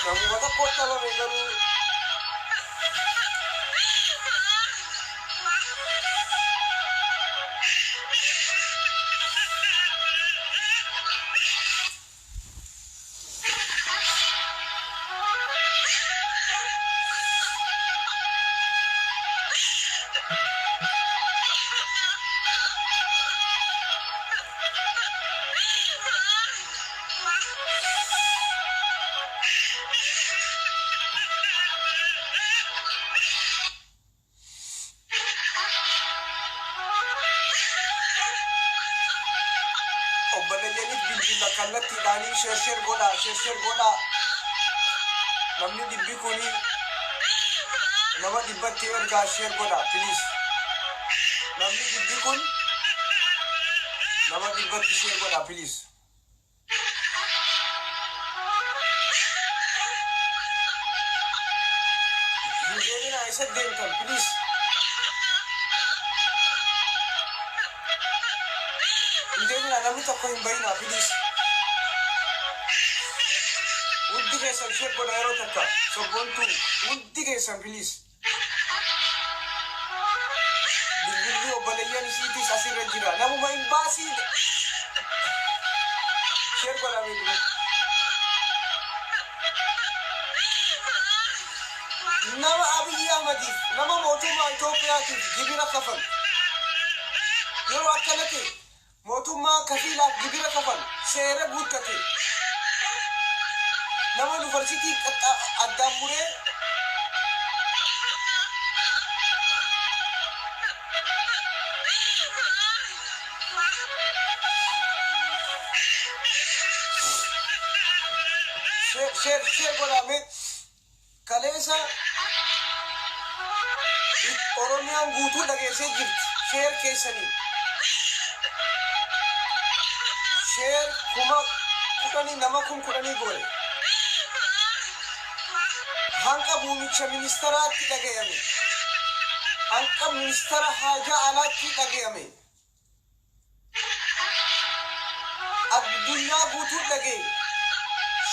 Namu mata kota lo megaru. Obboleeyyanis bilbila kallattiidhaanii sheer godhaa. Namni dhibbi kuni nama dhibbatti ergaa sheer godhaa please. Namni dhibbi kun nama dhibbatti sheer godhaa please. Hin deemina isa deemtan please. Indemina namni tokko hin bayina please. Hundi keessan sheer godha yeroo takka sobboontu hundi keessan please. Bilbilli obboleeyyan isiitis asirra jira namuma hin baasii sheer godha beeknu. Nama Abiyyi Ahmadiif nama mootummaa Itoophiyaatiif gibira kafal yeroo akkanatti mootummaa kafiilaaf gibira kafal seera guuttate nama yuunivarsiitii addaan muree sheer godhame kaleessa Oromiyaan guutuu dhageessee jirti sheer keessanii. Sheer kuma kudhanii nama kudhanii goone. Hanqa muummicha ministeeraatti dhagayame. Hanqa ministeera haajaa alaatti dhagayame. Addunyaa guutuu dhagaye.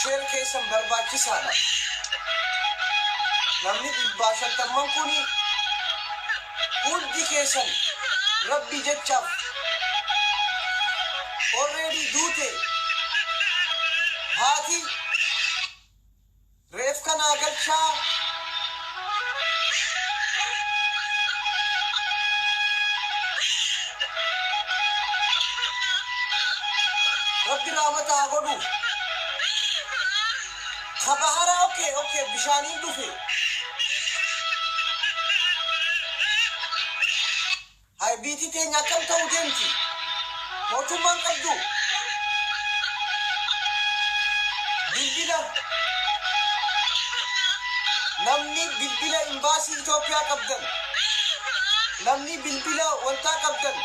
Sheer keessan barbaachisaadha. Namni 150 kuni hundi keessan Rabbi jechaaf already duute haati reef kanaa galchaa Rabbi rahmataa godhu kabahara okay bishaaniin dhufe hay biitii teenya akkam ta'uu deemti mootummaan qabdu bilbila namni bilbila imbaasii Itoophiyaa qabdan namni bilbila wantaa qabdan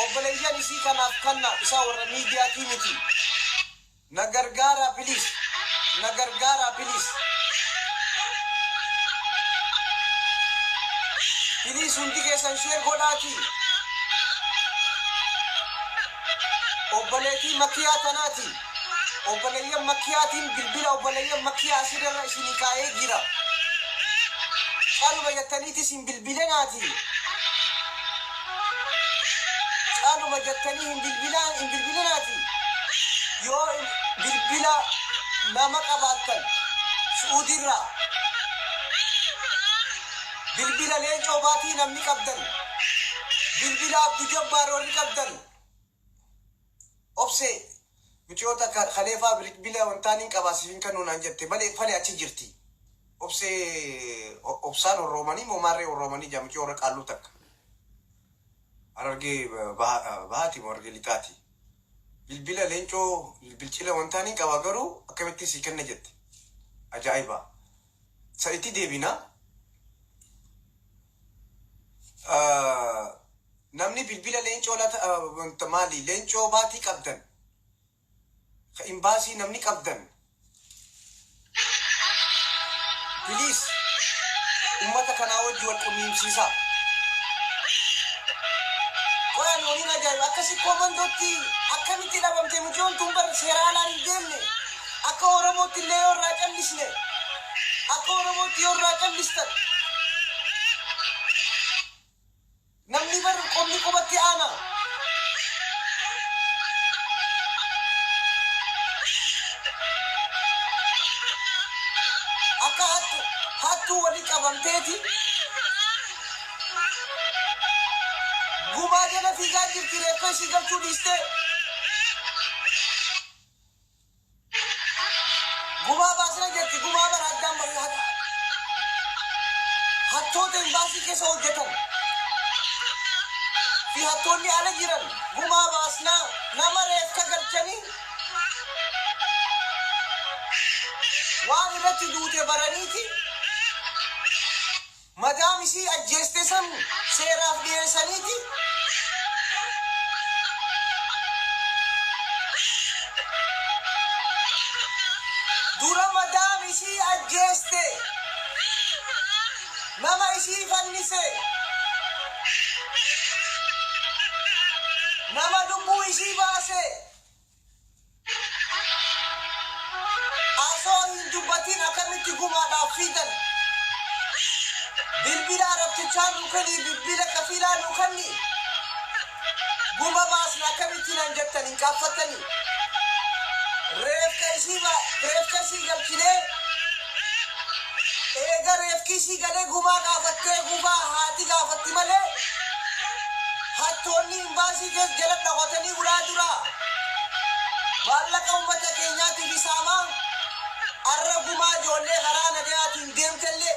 obboleeyyan isii kanaaf kanna isaa warra miidiyaatii miti na gargaara please please hundi keessan sheer godhaati obboleetii makkiyaa tanaati obboleeyyan makkiyaatiin bilbila obboleeyyan makkiyaa asirra isinii kaa'ee jira caaluma jettaniiti isin bilbilenaati caaluma jettanii hin bilbilenaati yoo bilbila nama qabaattan Suudiirraa bilbila leencoo baatii namni qabdan bilbila Abduu Jabbaar warri qabdan obse michoota khaleefaa bilbila wantaaniin qabaasifin kanuunaan jette malee fale achi jirti obse obsaan horroomanii moomaarree horroomanii jamchii warra qaalluu takka arargee bahaati moo argee lixaati bilbila leencoo bilchila wantaaniin qaba garuu akkamitti sii kenna jette ajaa'iba sa'itti deebina namni bilbila leencoo wanta maali leencoo baatii qabdan imbaasii namni qabdan please ummata kanaa wajji wal qunnamsiisaa waliin ajaa'iba akkasi koomandootti akkamitti dhabamte mucoon tun bar seeraalaan hin deemne akka Oromootti illee yoo irraa callisne akka Oromootti yoo irraa callistan namni bar qomni qubatti aana akka hattuu walii qabamteeti gumaa jala fiigaa jirti reeffa ishii galchuu dhiiste gumaa baasna jetti gumaa bara addaan barii hattoota imbaasii keessa hojjetan fi hattoonni ala jiran gumaa baasnaa nama reeffa galchanii waan irratti duute baraniiti madaam ishii ajjeeste san seeraaf dhiyeessaniiti dura madaam ishii ajjeeste nama ishii fannise nama lubbuu ishii baase asoo hin dubbatin akkamitti gumaadhaaf fiidan bilbila arabtichaa nukanii bilbila kafiilaa nukanii guma baasna akkamitti nan jettan hin qaaffatanii reefka ishii galchinee eega reefki ishii galee gumaa gaafattee gumaa haati gaafatti malee hattoonni imbaasii keessa jala dhaqotanii ulaa duraa maallaqa ummata keenyaatiif isaamaa arra gumaa ijoollee karaa nagayaatiin deemtellee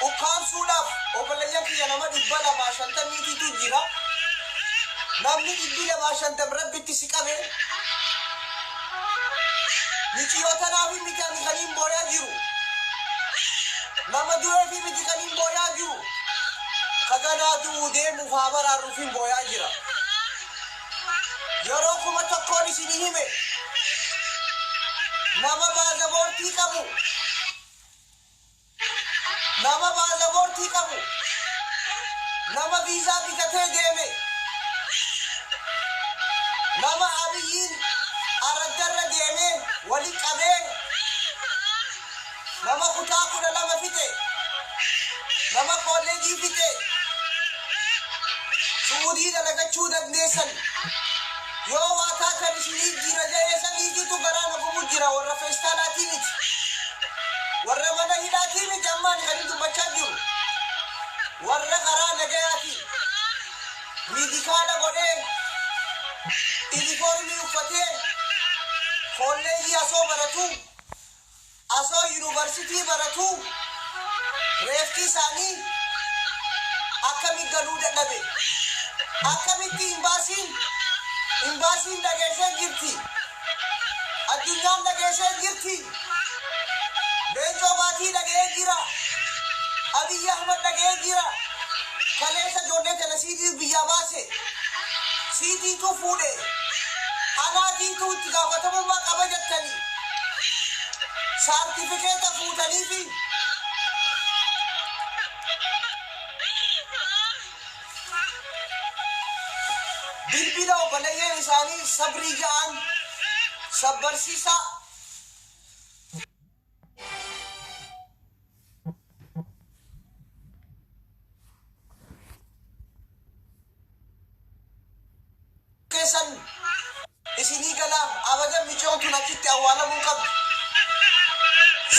ukkaamsuudhaaf obboleeyyan kiyya nama 250 jira namni 250 rabbitti si qabe michiyootanaa fi miti kaniin booyaa jiru nama du'ee fi miti kaniin booyaa jiru kaganaa du'uu deemuuf haa baraaruufiin booyaa jira yeroo kuma tokkoon isinii hime nama baazaboortii qabu nama viizaa bitatee deeme nama abiyyiin araddarra deeme wali qabee nama kutaa 12 fixe nama kolleejii fixe suudii dalagachuu dandeessan yoo waa taatan isinii jira jedhee saniitiitu garaa nafumu jira warra feestaalaatii miti warra mana hidhaatii miti ammaan kan dubbachaa jiru warra karaa nagayaati miidikaala godhee inifoormii uffatee kolleejii asoo baratu asoo yuunivarsitii baratu reefki isaanii akkamitti galuu dadhabe akkamitti imbaasiin dhageessee jirti addunyaan dhageessee jirti leencoo baatii dhagee jira Abiy Ahmed dhagee jira kaleessa ijoollee kana siitii biyyaa baase siitii fuudhe anaatiitu itti gaafatamummaa qaba jettanii saartifikeeta fuutanii fi bilbila obboleeyyan isaanii sabrii ja'an sabbarsiisaa isinii galaan abadan michoon tun achitti awwaalamuu qabdi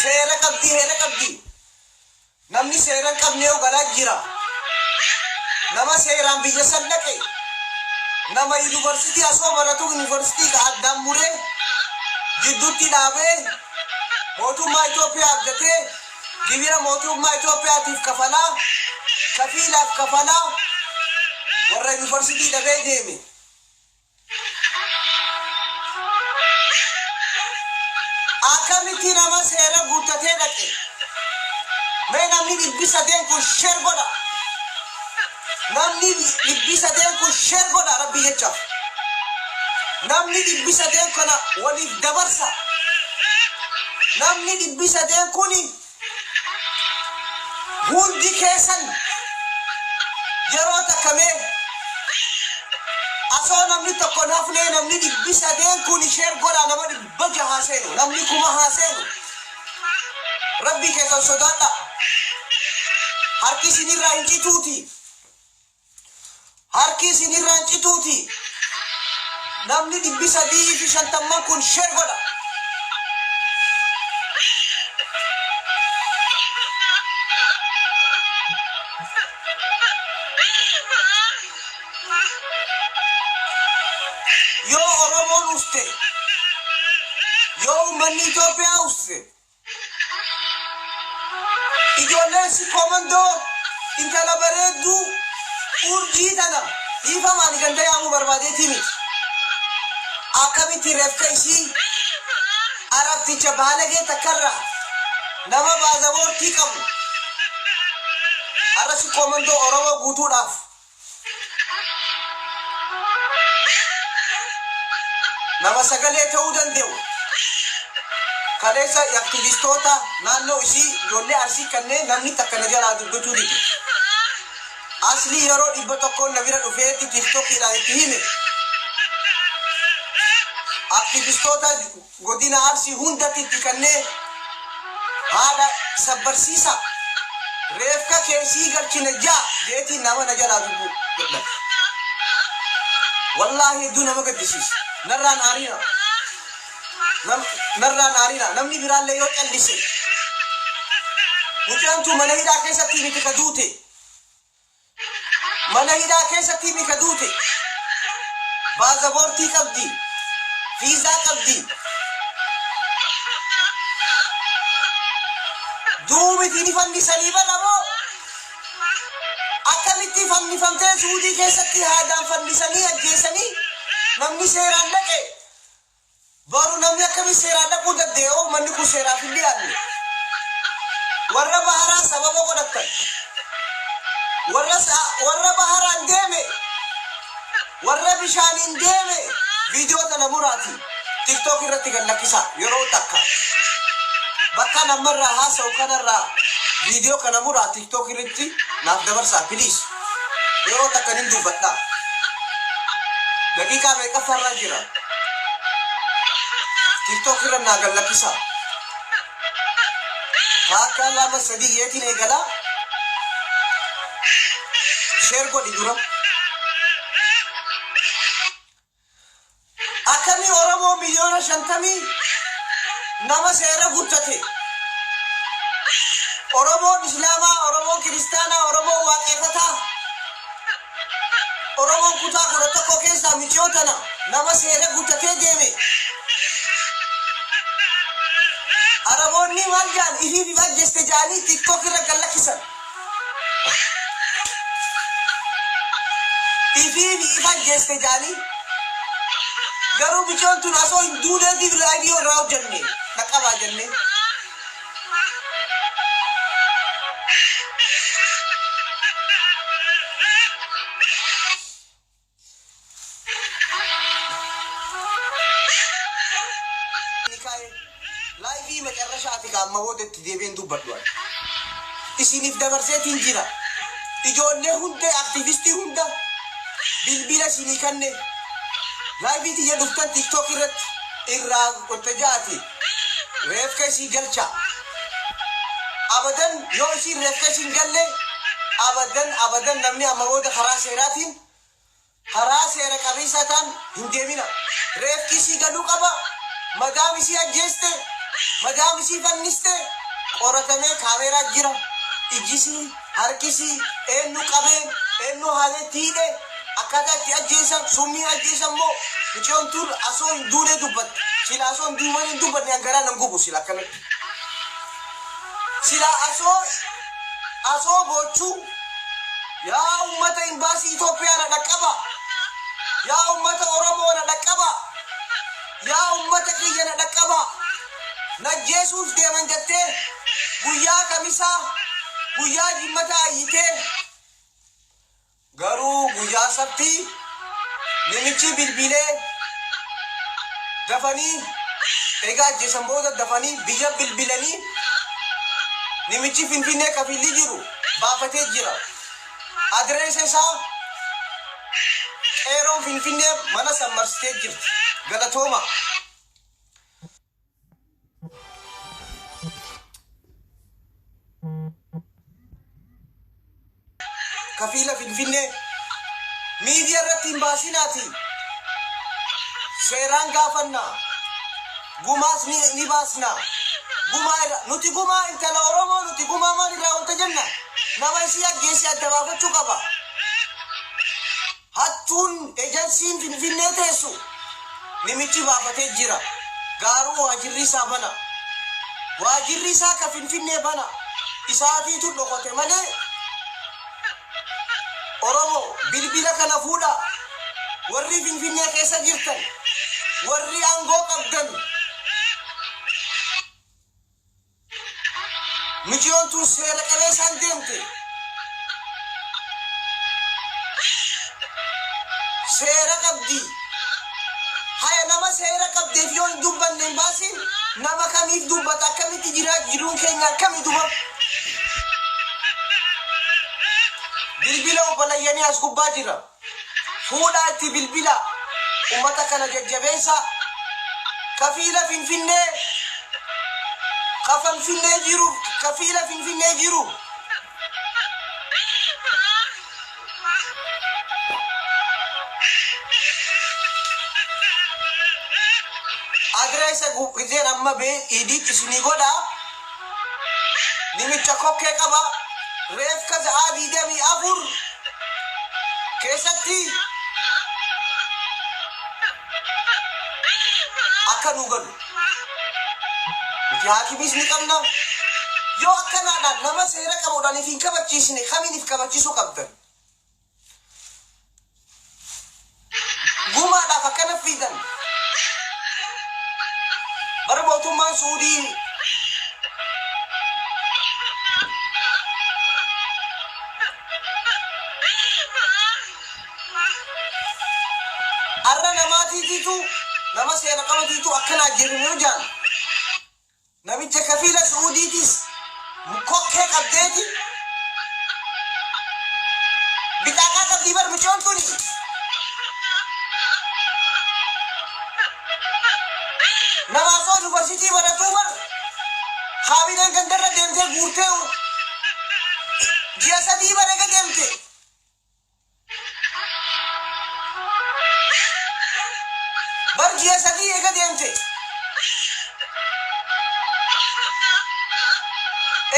seera qabdi heera qabdi namni seera qabnee galaa jira nama seeraan biyya san dhaqe nama yuunivarsiitii asoo baratu yuunivarsiitii ka addaan muree jidduutti dhaabee mootummaa Itoophiyaa abdatee gibira mootummaa Itoophiyaatiif kafalaa kafiilaaf kafalaa warra yuunivarsiitii dhabee deeme akkamitti nama seera guuttatee dhaqe mee namni 300 kun sheer godha namni 300 kun sheer godha rabbi jecha namni 300 kana waliif dabarsa namni 300 kuni hundi keessan yeroo takkamee tokko nafne namni dibbisa deen kun sheer godha nama dibbaja haaseenu namni kuma haaseenu rabbi keessa sodaadha harki isinirraa hin cituuti harki isinirraa hin cituuti namni dibbisa dii fi shantamman kun sheer godha yoo oromoon uste yoo ummanni Itoophiyaa uste ijoolleen si komandoo intala bareedduu urjii tana dhiifamaan gandayaamu barbaadeetii miti akkamitti reefka isii arabticha baalagee takkarraa nama baazaboortii qabu arra si komandoo oromoo guutuudhaaf nama sagalee ta'uu danda'u kaleessa aktivistoota naannoo isii ijoollee arsii kanneen namni takka na jalaa dubbachuu dide asli yeroo 100 na bira dhufeetti tiktokiidhaan itti hime aktivistoota godina arsii hundatti itti kanneen haadha sabbarsiisa reefka keessii galchine jaa jeetiin nama na jalaa dubbu wallaahi hedduu nama gaddisiisa narraan aarina namni biraallee yoo callise mucaantu mana hidhaa keessatti miti ka duute mana hidhaa keessatti miti ka duute baazaboortii qabdi viizaa qabdi duubiti ni fannisanii barramoo akkamitti fannifamtee suudii keessatti haadaan fannisanii ajjeesanii namni seeraan dhaqe baru namni akkamitti seeraan dhaquu danda'u manni kun seeraaf hin dhiyaanne warra baharaa sababa godhatan warra baharaan deeme warra bishaaniin deeme viidiyoo tana muraati tiktok irratti gallakkisa yeroo takka bakka namarraa haasa'u kanarraa viidiyoo kana muraa tiktok irratti naaf dabarsaa piliis yeroo takka nin dubbadhaa daqiiqaa meeqa farraa jira tiktok irra naa gallakkisa akka lama sadii yeetiin eegalaa sheer godhi dura akkamii oromoo miliyoona 50 nama seera guuttate oromoon islaamaa oromoon kiristaanaa oromoon waaqeffataa oromoon kutaa 11 keessaa michootana nama seera guuttatee deeme araboonni maal jaan ifiif ajjeste jaanii tiktok irra gallakkisan ifiif ajjeste jaanii garuu michoon tun asoo hin duuneetiif raadiyoo irraa hojjenne dhaqqabaa jenne laayivii macarrashaati ka amma boodetti deebiin dubbadhuan isiniif dabarseetiin jira ijoollee hunda aktivistii hunda bilbila isinii kanne laayivii tiyya dhuftan tiktok irratti irraa qotta jaati reefka isii galcha abadan yoo isiin reefka isiin galle abadan namni amma booda karaa seeraatiin karaa seera qabeessa ta'an hin deemina reefki isii galuu qaba madaam isii ajjeeste madaam isii fanniste qoratamee kaameeraa jira ijjisii harkisii eenyu qabeen eenyu haalee tiidhe akkaataa itti ajjeesan summii ajjeesan moo michoon tun asoo hin duunee dubbatte sila asoo hin duumanii hin dubbanne hangaraa nan gubu sila akkanatti sila asoo bochuu yaa ummata imbaasii Itoophiyaa na dhaqqaba yaa ummata Oromoo na dhaqqaba yaa ummata kiyya na dhaqqaba najjeesuuf deeman jettee guyyaa kamisaa guyyaa jimmata ayyitee garuu guyyaa sabtii nimichi bilbilee dafanii egaa ajjeesan booda dafanii biyya bilbilanii nimichi finfinnee kafilli jiru baafatee jira adreesa isaa qeeroon finfinnee mana sammarsitee jirti. Galatooma. Kafiila finfinnee miidiyaa irratti hin baasinaati. Seeraan gaafannaa. Gumaas ni baasnaa. Nuti gumaa intala Oromoo nuti gumaa maalirraa wanta jenna. Nama isii aggeessi adda baafachuu qaba. Hattuun ejansiin finfinnee teessu nimichi baafatee jira. Gaaruu waajirri isaa bana. Waajirri isaa ka finfinnee bana. Isaatiitu dhokote malee Oromoo bilbila kana fuudha. Warri finfinnee keessa jirtan, warri aangoo qabdan, mijiyoon tun seera qabeessaan deemte. Seera qabdi. Haya nama seera qabdeef yoo hin dubbanne hin baasin nama kamiif dubbata? Akkamitti jiruun keenya akkami dubbata? Bilbila obboleeyyanii as gubbaa jira. Fuudhaa itti bilbila. Ummata kana jajjabeessa. Kafiila finfinnee. Kafiila finfinnee jiru. Adreesa gubbiseen amma bee idiitti isinii godha. Nimicha kokkee qaba. Reef kaza adii damii afur keessatti akka nu galu. Nuti haakimis ni qabna. Yoo akkanaadhaan nama seera qabuudhaaniif hin kabachiisne kamiiniif kabachiisuu qabdan? Gumaadhaaf akkana fiidan. Bara mootummaan Suudii arra namaatiitiitu nama seera qabatiitu akkana ajjeefamee jaan. Namicha kafiila Suudiitis kokkee qabdeeti. Bitaakaa qabdii bar micoon tuni. Nama osoo yuunivarsiitii baratuu bar haabileen gandarra deemtee guurtee ji'a 3 bareega deemte. Bar ji'a 3 eega deemte.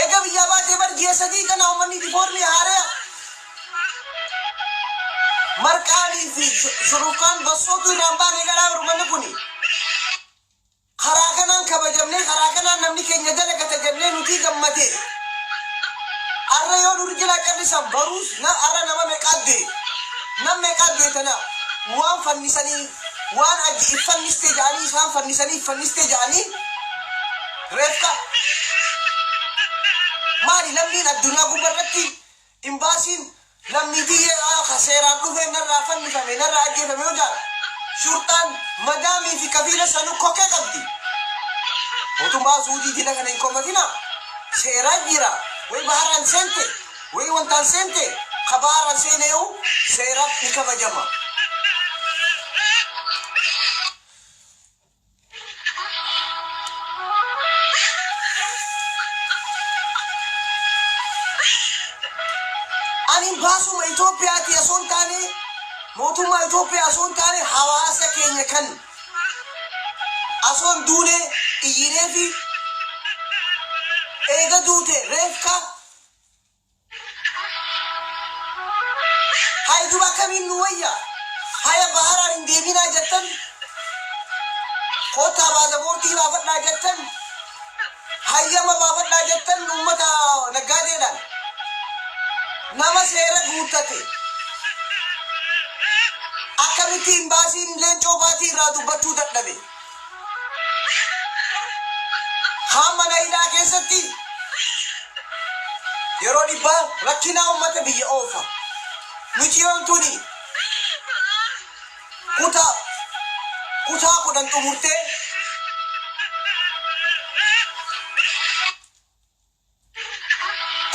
Eega biyyaa baatee bar ji'a 3 kana uummanni difoormii haaree marqaanii fi shurukaan bassootu irraan baanee garaa uummanni kuni. Karaa kanaan kabajamnee karaa kanaan namni keenya dalagata jennee nuti gammate. Arra yoo dur jila callisan baruus arra nama meeqaadde. Nam meeqaadde tana waan fannisanii waan aji fannistee jedhanii isaan fannisanii fannistee jedhanii reefka. Maali lammiin addunyaa gubbarratti imbaasiin lammii biyya kaseeraan dhufee narraa fannifame narraa ajjeefame yoo jaala. Shurtaan madaamii fi kafiila sanuu kokkee qabdi. Mootummaa Suudiitiin kana hin kommatina. Seeraa jira. Way baharaan seente. Way wantaan seente. Ka baharaan seeneewu seeraa ni kabajama. Ani baasuma Itoophiyaati osoo hin taane mootummaa Itoophiyaa osoo hin taane hawaasa keenya kan osoo hin duune iyyinee fi eega duute reefka hayduba akkamiin nu wayya haya baharaan hin deebinaa jettan kootaa baasaboortii baafadhaa jettan hayyama baafadhaa jettan uummata naggaadeedhaan nama seera guuttate. Akkamitti imbaasiin leencoo baatii irraa dubbachuu dadhabe. Hamma hidhaa keessatti yeroo dhibbaa rakkinaa uummata biyya oofa. Michiyoon tuni kutaa 10 xumurtee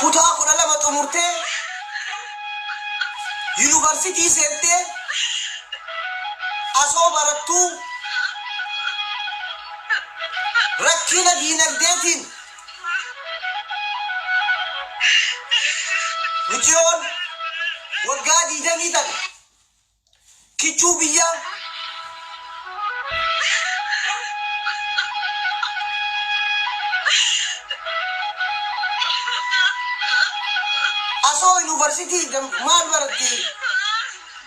kutaa 12 xumurtee yuunivarsiitii seentee asoo barattuu rakkina diinagdeetiin michiyoon waggaa 20 tan kichuu biyya asoo university maal baratti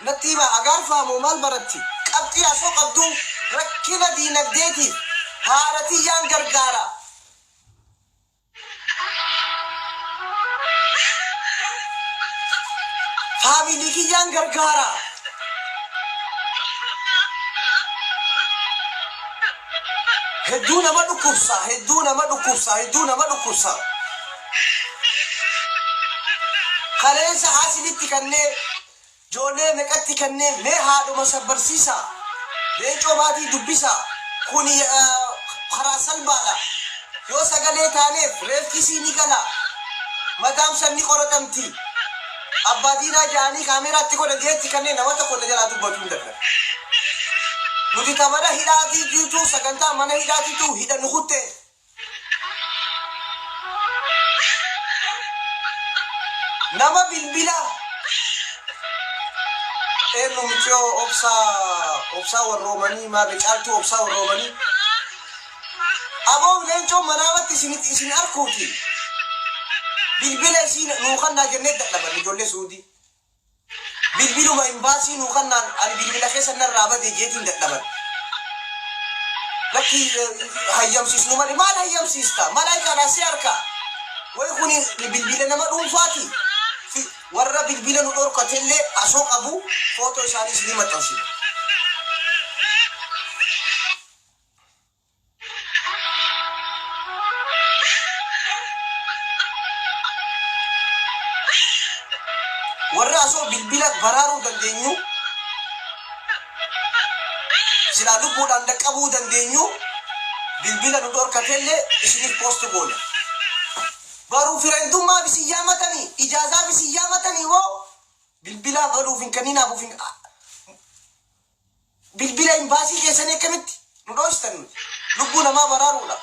natiiba agarfaamoo maal baratti qabxii asoo qabdu rakkina diinagdeetiin haaratiyyaan gargaara faamilii kiyyaan gargaara hedduu nama dhukkubsa kaleessa asinitti kannee ijoollee meeqatti kannee mee haadhuma sabbarsiisa leencoo baatii dubbisa kuni karaa salbaadha yoo sagalee taaneef reefkisii ni gala madaam sanni qoratamti abbaa diinaa jaanii kaameraatti godha geetti kannee nama tokko jalaa dubbatu hin danda'u nuti tamada hidhaatii jiituu sagantaa mana hidhaatiitu hidha nu kutte nama bilbila eenyu michoo obsaa warroomanii maarre caaltuu obsaa warroomanii aboo leencoo manaamatti isin arkuuti bilbila isiin nuukannaa jennee dadhaban ijoollee suudii bilbiluma imbaasii nuukannaan ani bilbila keessa narraa badee jeetiin dadhaban lakki hayyamsiisnu malee maal hayyamsiista malaayikaadhaa si harka way kuni bilbila nama dhuunfaati warra bilbila nu dhorkatellee asoo qabu footoo isaanii isinii maxxansina warra asoo bilbila baraaruu dandeenyu silaa lubbuudhaan dhaqqabuu dandeenyu bilbila nu dhorkatellee isiniif poostu goona baruu firendummaa bisiyyaa matanii ijaazaa bisiyyaa matanii moo bilbila baluuf hin kanninaaf ufin bilbila imbaasii keessanii akkamitti nu dhoostan nuti lubbuu namaa baraaruudha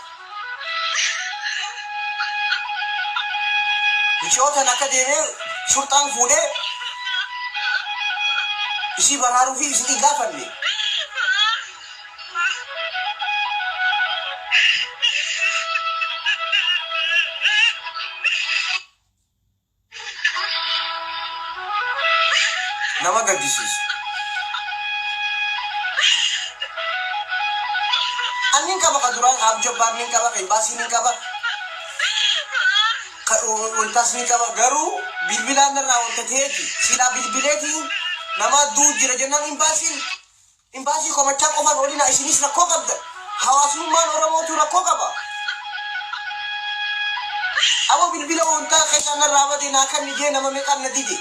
michootan akka deemee shurxaan fuudhee isii baraaruu fi isinii gaafanne nama gaddisiisa annin qaba ka duraan abjabbaar nin qaba ka imbaasii nin qaba ka wantaas nin qaba garuu bilbilaan irraa wanta ta'eeti silaa bilbileetiin nama duu jira jennaan imbaasii komachaa qofaan olina isinis rakkoo qabda hawaasummaan oromootu rakkoo qaba abo bilbila wantaa keessaan irraa bade naa kan nigee nama meeqaan na dide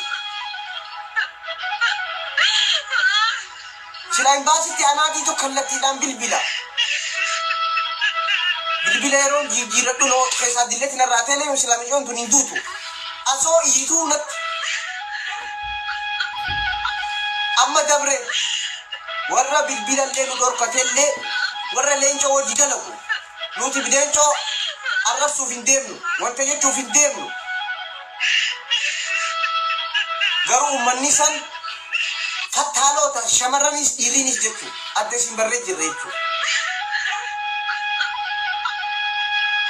sila imbaasitti anaatiitu kallattiidhaan bilbila yeroo jijjiirradhu noo keessaa dilletti narraa teelee sila micoon tun hin duutu asoo iyyituu natti amma dabre warra bilbilallee nu dhorkatellee warra leencoo hojii dalagu nuti bideencoo arrabsuuf hin deemnu wanta jechuuf hin deemnu garuu ummanni san fattaalota shamarranis dhiiriinis jechuun adda isin barree jirre jechuun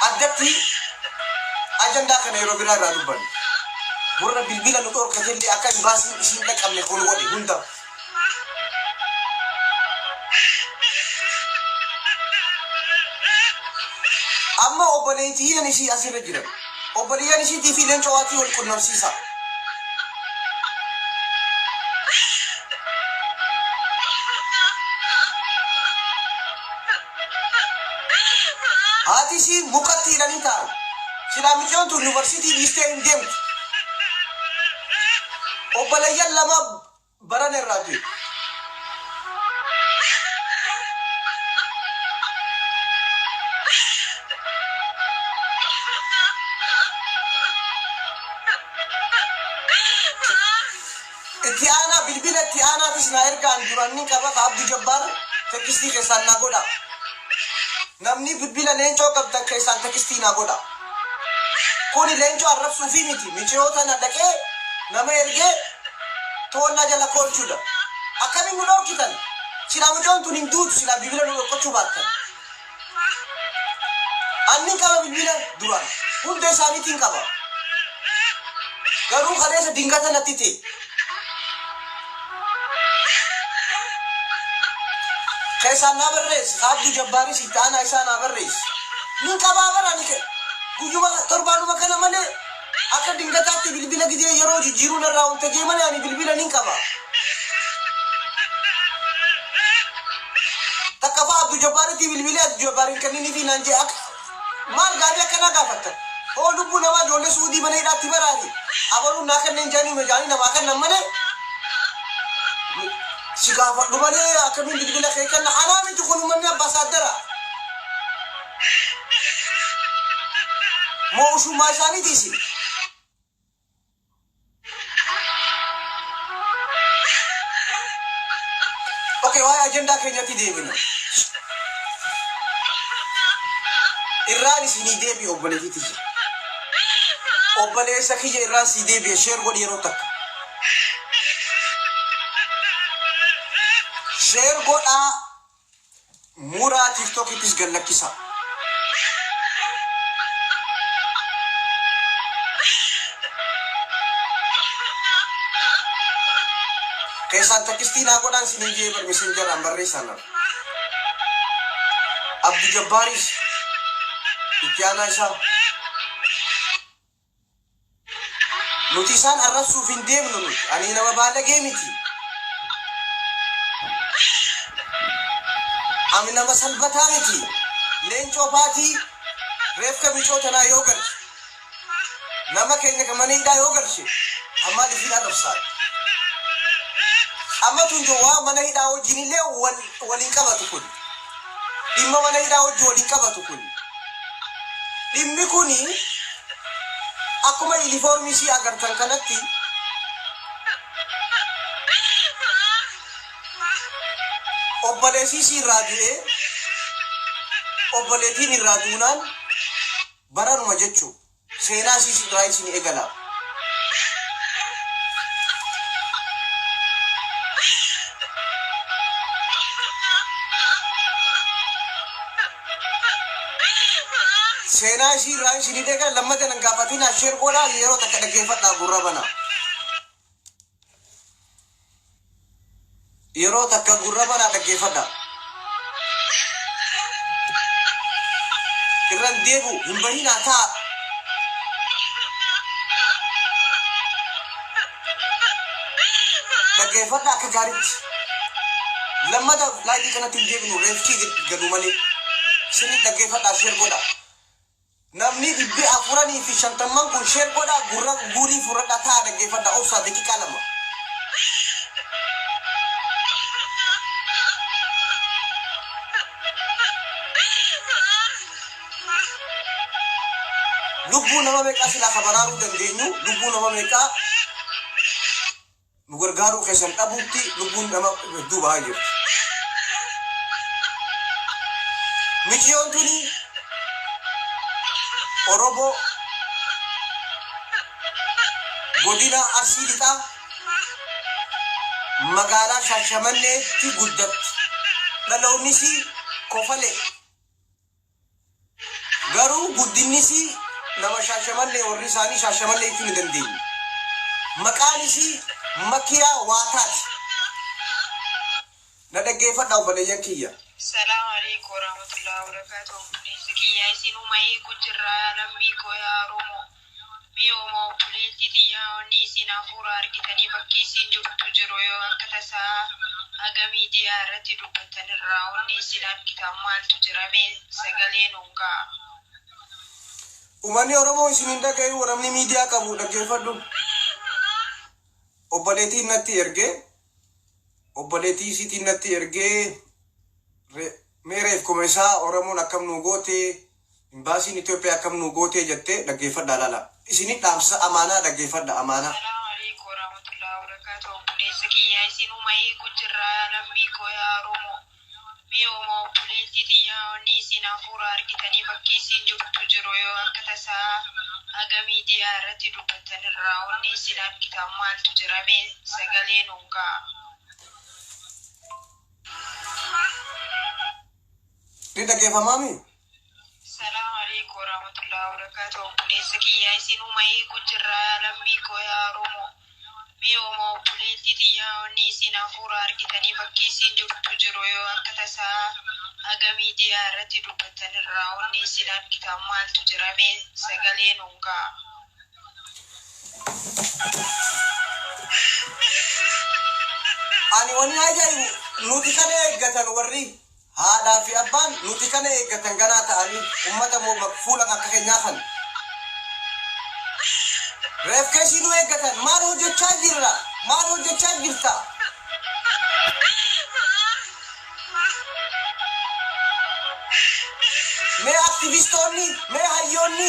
addatti ajandaa kana yeroo biraa irraa dubbannu warra bilbila nu dhorkatellee akka imbaasiin isin dhaqqabne kun godhe hunda amma obboleettiyyaan isii asirra jiran obboleeyyan isiitii fi leencoo waatii wal qunnamsiisa haati isii mukatti hidhanii ta'an silaa micoon tun yuunivarsiitii dhiistee hin deemtu obboleeyyan lama baran irraa jiru itti aanaa bilbila itti aanaa fi na ergaan duranii qaba Abduu Jabbaar tekstii keessaan naa godha. Namni bilbila leencoo qabdan keessaan tekstii naa godha. Kuni leencoo arrabsuu fi miti. Michoota na dhaqee nama ergee toonna jala koolchuudha. Akkamiin nu dhorkitan? Silaa michoon tun hin duutu silaa bilbila nu dhokkochuu baattan. Anni qaba bilbila duraan. Hunda isaaniitiin qaba. Garuu kaleessa dingata natti ta'e. Keessaan naa barreessi. Abduu Jabbaaris itti aanaa isaa naa barreessi. Nin qabaa barani ke. Guyyuma torbaanuma kana malee akka dingataatti bilbila gidee yeroo jijjiiruu narraa wanta jee malee ani bilbila nin qaba. Takkafa Abduu Jabbaaritti bilbilee Abduu Jabbaarin kanneen fi naan jee akka maal gaarii akkana gaafattan. Oo lubbuu namaa ijoollee suudii mana hidhaatti baraati. Abaluun naa kanneen jaanii mejaanii namaa kannan malee si gaafadhu malee akkamiin bilbila kee kenna anaa miti kun uummanni abbaasaadara. Moo ushummaa isaaniitiisi. Okay, waa'ee ajandaa keenyatti deebina. Irraan isinii deebi'e obboleetitti jira. Obboleessa kiyya irraan sii deebi'e sheer godhi yeroo takka. Sheer godhaa muraa tiktokittis gallakkisa. Keessaan tekstii naa godhaan isinii jee messengeraan barreessan. Abduu Jabbaaris itti aanaa isaa. Nuti isaan arrabsuuf hin deemnu nuti. Ani nama baalagee miti. Ani nama salbataa miti. Leencoo baatii reefka michoota naa yoo galche. Nama keenya kamaniidhaa yoo galche. Ammaa lifiin arrabsaan. Amma tun jowwaa mana hidhaa wajjin illee waliin qabatu kun. Dhimma mana hidhaa wajjin waliin qabatu kun. Dhimmi kuni akkuma uniformii si agartan kanatti obboleessii si irraa du'ee obboleettiin irraa duunaan baranuma jechuu seenaa si irraa isin eegala. Seenaa isii irraa isin eegala lammata nan gaafatiin asheer godhaa yeroo takka dhaggeeffadhaa gurra bana. Yeroo takka gurra bana dhaggeeffadhaa. Irraan deebu hin bahinaa ta'a. Dhaggeeffadhaa akka gaariitti. Lammata laayidii kanatti hin deebinu reefkii gadu malee. Isin dhaggeeffadhaa asheer godhaa. Namni dhibbi afuranii fi shantamman kun sheer godhaa gurra guurii furradhaa ta'a dhaggeeffadhaa obsaa daqiiqaa lama. Lubbuu nama meeqaa silaa kabaraaruu dandeenyu lubbuu nama meeqaa nu gargaaruu keessan dhabuutti lubbuun nama hedduu bahaa jirti. Michiyoon tuni Oromoo godina Arsii lixaa magaalaa Shaashamanneetti guddatti. Dhaloonnis Kofalee. Garuu guddinnis nama Shaashamannee warri isaanii Shaashamannee itti hin dandeenye. Maqaanis Makiyaa Waataati. Na dhaggeeffadhaa obboleeyyan kiyya. Assalamu alaikum warahmatullahi wabarakatuh. Sikiya isinu mai kujira lammi ko ya romo. Mi omo puleti diya oni sina fura argitani bakki sin jirtu jiro yo akkata saa agami diya irratti dubbatan irraa onni sina argitan maaltu jirame sagalee nunga. Uummanni Oromoo isin hin dhagahu warramni miidiyaa qabu dhaggeeffadhu. Obboleettiin natti ergee obboleettii isiitiin natti ergee meereef komesaa Oromoon akkam nu goote imbaasiin Itoophiyaa akkam nu goote jettee dhaggeeffadhaa laala. Isin dhaamsa amaanaa dhaggeeffadha amaanaa. wabarakatuh. Obboleessa kiyyaa isinuma eegu jirra lammii koo yaa Oromoo. Mi'oomoo obboleessi xiyyaa onni isin hafuura argitanii bakki isin jirtu jiru yoo akka tasaa haga miidiyaa irratti dubbatan irraa onni isin argitan maaltu jirame sagalee nungaa. Dhaggeeffamaami. Salaamu alaikum warahmatullahi wabarakatuh. Obboleessa kiyyaa isinuma eegu jirra lammii koo yaa Oromoo. Mi'oomoo obboleessi xiyyaa onni isin hafuura argitanii bakki isin jirtu jiru yoo akka tasaa haga miidiyaa irratti dubbatan irraa onni isin argitan maaltu jirame sagalee nungaa. Ani wanni ajaa'ibu nuti kana eeggatan warri haadhaa fi abbaan nuti kana eeggatan ganaa ta'anii uummata fuula akka keenyaa kan reef keessi nu eeggatan maal hojjechaa jirra maal hojjechaa jirta mee aktivistoonni mee hayyoonni